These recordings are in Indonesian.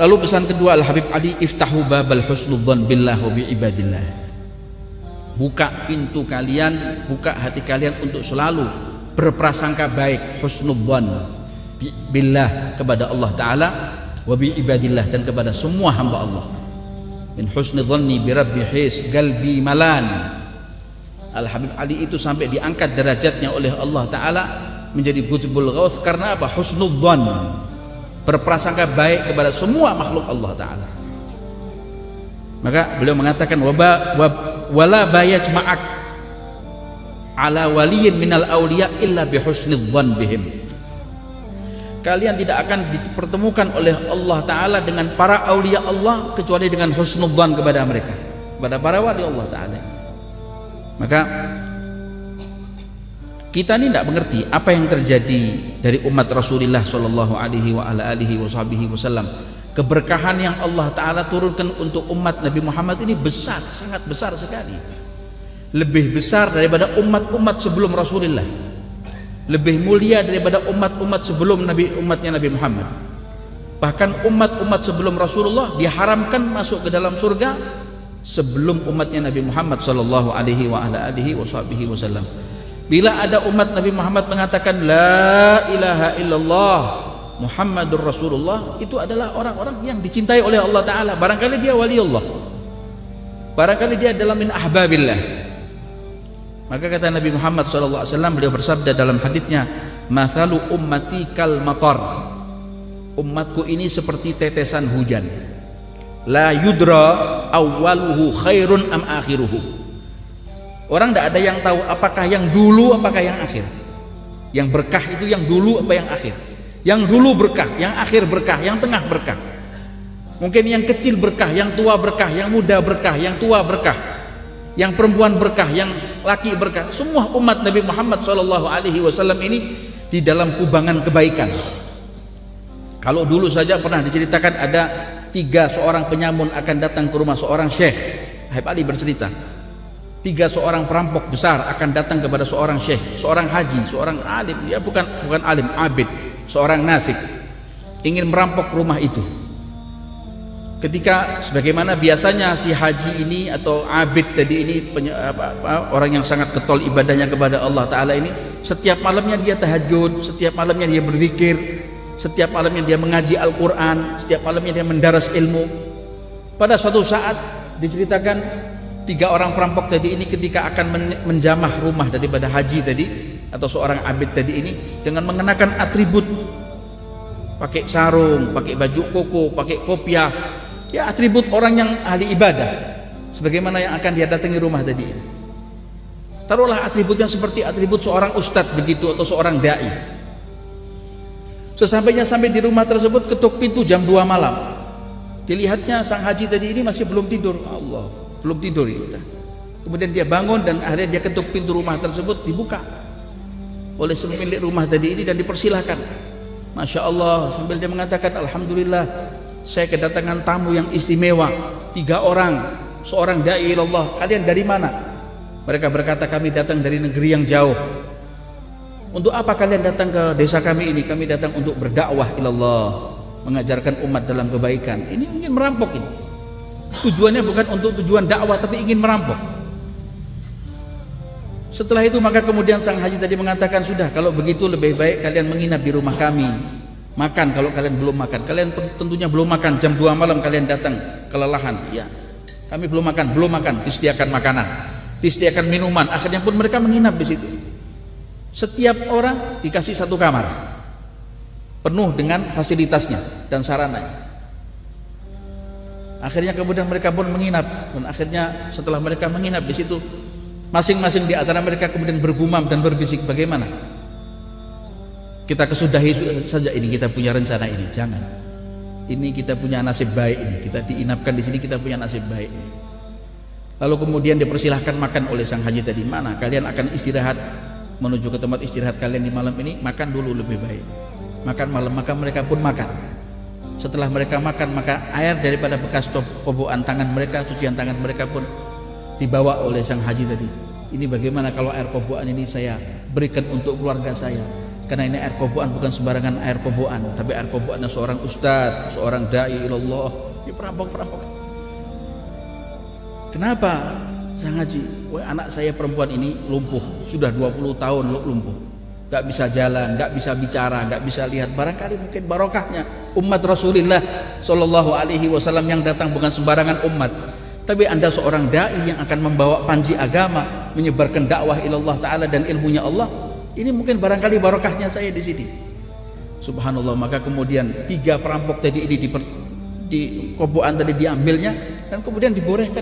Lalu pesan kedua Al-Habib Ali, iftahu babal husnudzan billah wa bi ibadillah. Buka pintu kalian, buka hati kalian untuk selalu berprasangka baik, husnudzan billah, kepada Allah Ta'ala, wa bi ibadillah, dan kepada semua hamba Allah. Min husni dhanni bi rabbi his galbi malan. Al-Habib Ali itu sampai diangkat derajatnya oleh Allah Ta'ala menjadi Qutbul Ghaus karena apa? Husnudzan, berprasangka baik kepada semua makhluk Allah Ta'ala. Maka beliau mengatakan, wala bayaj ma'ak ala waliyin minal awliya illa bihusnidzan bihim. Kalian tidak akan dipertemukan oleh Allah Ta'ala dengan para awliya Allah kecuali dengan husnudzan kepada mereka, kepada para wali Allah Ta'ala. Maka kita ini tidak mengerti apa yang terjadi dari umat Rasulullah Shallallahu Alaihi Wasallam. Keberkahan yang Allah Ta'ala turunkan untuk umat Nabi Muhammad ini besar, sangat besar sekali, lebih besar daripada umat-umat sebelum Rasulullah, lebih mulia daripada umat-umat sebelum umatnya Nabi Muhammad. Bahkan umat-umat sebelum Rasulullah diharamkan masuk ke dalam surga sebelum umatnya Nabi Muhammad Sallallahu Alaihi Wasallam. Bila ada umat Nabi Muhammad mengatakan la ilaha illallah Muhammadur Rasulullah, itu adalah orang-orang yang dicintai oleh Allah Ta'ala. Barangkali dia wali Allah, barangkali dia adalah min ahbabillah. Maka kata Nabi Muhammad SAW, beliau bersabda dalam hadisnya, mathalu ummati kal matar, umatku ini seperti tetesan hujan, la yudra awwaluhu khairun am akhiruhu. Orang tidak ada yang tahu apakah yang dulu apakah yang akhir. Yang berkah itu yang dulu apa yang akhir. Yang dulu berkah, yang akhir berkah, yang tengah berkah. Mungkin yang kecil berkah, yang tua berkah, yang muda berkah, yang tua berkah, yang perempuan berkah, yang laki berkah. Semua umat Nabi Muhammad SAW ini di dalam kubangan kebaikan. Kalau dulu saja pernah diceritakan ada 3 seorang penyamun akan datang ke rumah seorang syekh. Habib Ali bercerita, 3 seorang perampok besar akan datang kepada seorang syekh, seorang haji, seorang alim, ya bukan alim, abid, seorang nasik, ingin merampok rumah itu. Ketika sebagaimana biasanya si haji ini atau abid tadi ini, orang yang sangat getol ibadahnya kepada Allah Ta'ala ini, setiap malamnya dia tahajud, setiap malamnya dia berzikir, setiap malamnya dia mengaji Al-Quran, setiap malamnya dia mendaras ilmu. Pada suatu saat diceritakan 3 orang perampok tadi ini ketika akan menjamah rumah daripada haji tadi atau seorang abid tadi ini dengan mengenakan atribut, pakai sarung, pakai baju koko, pakai kopiah, ya atribut orang yang ahli ibadah, sebagaimana yang akan dia datangi rumah tadi ini. Taruhlah atributnya seperti atribut seorang ustadz begitu atau seorang dai. Sesampainya sampai di rumah tersebut, ketuk pintu jam 2 malam. Dilihatnya sang haji tadi ini masih belum tidur. Allah, belum tidur ya. Kemudian dia bangun dan akhirnya dia ketuk pintu rumah tersebut, dibuka oleh pemilik rumah tadi ini dan dipersilahkan. Masya Allah, sambil dia mengatakan alhamdulillah, saya kedatangan tamu yang istimewa, 3 orang, seorang da'i ilallah. Kalian dari mana? Mereka berkata, kami datang dari negeri yang jauh. Untuk apa kalian datang ke desa kami ini? Kami datang untuk berdakwah ilallah, mengajarkan umat dalam kebaikan. Ini ingin merampok ini. Tujuannya bukan untuk tujuan dakwah, tapi ingin merampok. Setelah itu maka kemudian sang haji tadi mengatakan, sudah kalau begitu lebih baik kalian menginap di rumah kami, makan kalau kalian belum makan. Kalian tentunya belum makan, jam 2 malam kalian datang kelelahan. Ya, kami belum makan, disediakan makanan, disediakan minuman. Akhirnya pun mereka menginap di situ. Setiap orang dikasih 1 kamar penuh dengan fasilitasnya dan sarananya. Akhirnya kemudian mereka pun menginap, dan akhirnya setelah mereka menginap di situ, masing-masing di antara mereka kemudian bergumam dan berbisik, bagaimana kita kesudahi saja ini, kita punya rencana ini, jangan. Ini kita punya nasib baik ini, kita diinapkan di sini, kita punya nasib baik ini. Lalu kemudian dipersilahkan makan oleh sang haji tadi. Mana kalian akan istirahat, menuju ke tempat istirahat kalian di malam ini, makan dulu lebih baik. Makan malam, maka mereka pun makan. Setelah mereka makan, maka air daripada bekas kobokan tangan mereka, cucian tangan mereka pun dibawa oleh sang haji tadi. Ini bagaimana kalau air kobokan ini saya berikan untuk keluarga saya, Karena ini air kobokan bukan sembarangan air kobokan, tapi air kobokannya seorang ustadz, seorang dai ilallah. Ini perampok-perampok. Kenapa saya ngaji? Wah, anak saya perempuan ini lumpuh, sudah 20 tahun lumpuh, gak bisa jalan, gak bisa bicara, gak bisa lihat. Barangkali mungkin barokahnya umat Rasulullah Shallallahu Alaihi Wasallam yang datang bukan sembarangan umat, tapi anda seorang dai yang akan membawa panji agama, menyebarkan dakwah ilallah Taala dan ilmunya Allah. Ini mungkin barangkali barokahnya saya di sini. Subhanallah. Maka kemudian 3 perampok tadi ini di kobokan tadi diambilnya dan kemudian diborehkan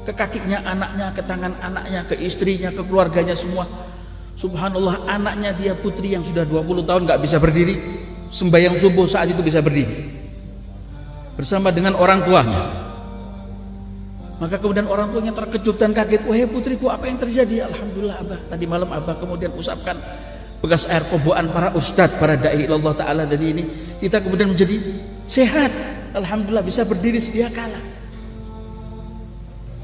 ke kakinya anaknya, ke tangan anaknya, ke istrinya, ke keluarganya semua. Subhanallah, anaknya dia putri yang sudah 20 tahun nggak bisa berdiri, sembahyang subuh saat itu bisa berdiri bersama dengan orang tuanya. Maka kemudian orang tuanya terkejut dan kaget. Wahai putriku, apa yang terjadi? Alhamdulillah abah, tadi malam abah kemudian usapkan bekas air kobokan para ustadz, para dai Allah Ta'ala tadi ini, kita kemudian menjadi sehat. Alhamdulillah bisa berdiri sedia kala.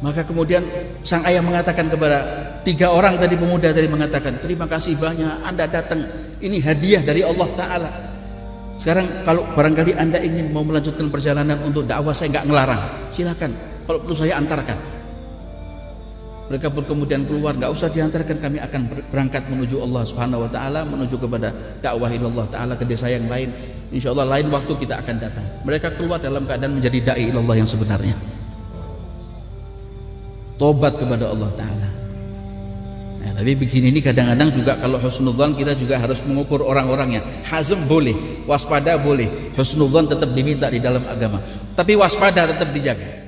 Maka kemudian sang ayah mengatakan kepada 3 orang tadi, pemuda tadi mengatakan, terima kasih banyak anda datang, ini hadiah dari Allah Ta'ala. Sekarang kalau barangkali anda ingin mau melanjutkan perjalanan untuk dakwah, saya nggak ngelarang, silakan, kalau perlu saya antarkan. Mereka pun kemudian keluar, nggak usah diantarkan, kami akan berangkat menuju Allah Subhanahu Wa Taala, menuju kepada dakwah ilallah Taala ke desa yang lain. Insya Allah lain waktu kita akan datang. Mereka keluar dalam keadaan menjadi dai ilallah yang sebenarnya, tobat kepada Allah Ta'ala. Nah, tapi begini ini kadang-kadang juga kalau husnudzan kita juga harus mengukur orang-orangnya. Hazm boleh, waspada boleh, husnudzan tetap diminta di dalam agama, tapi waspada tetap dijaga.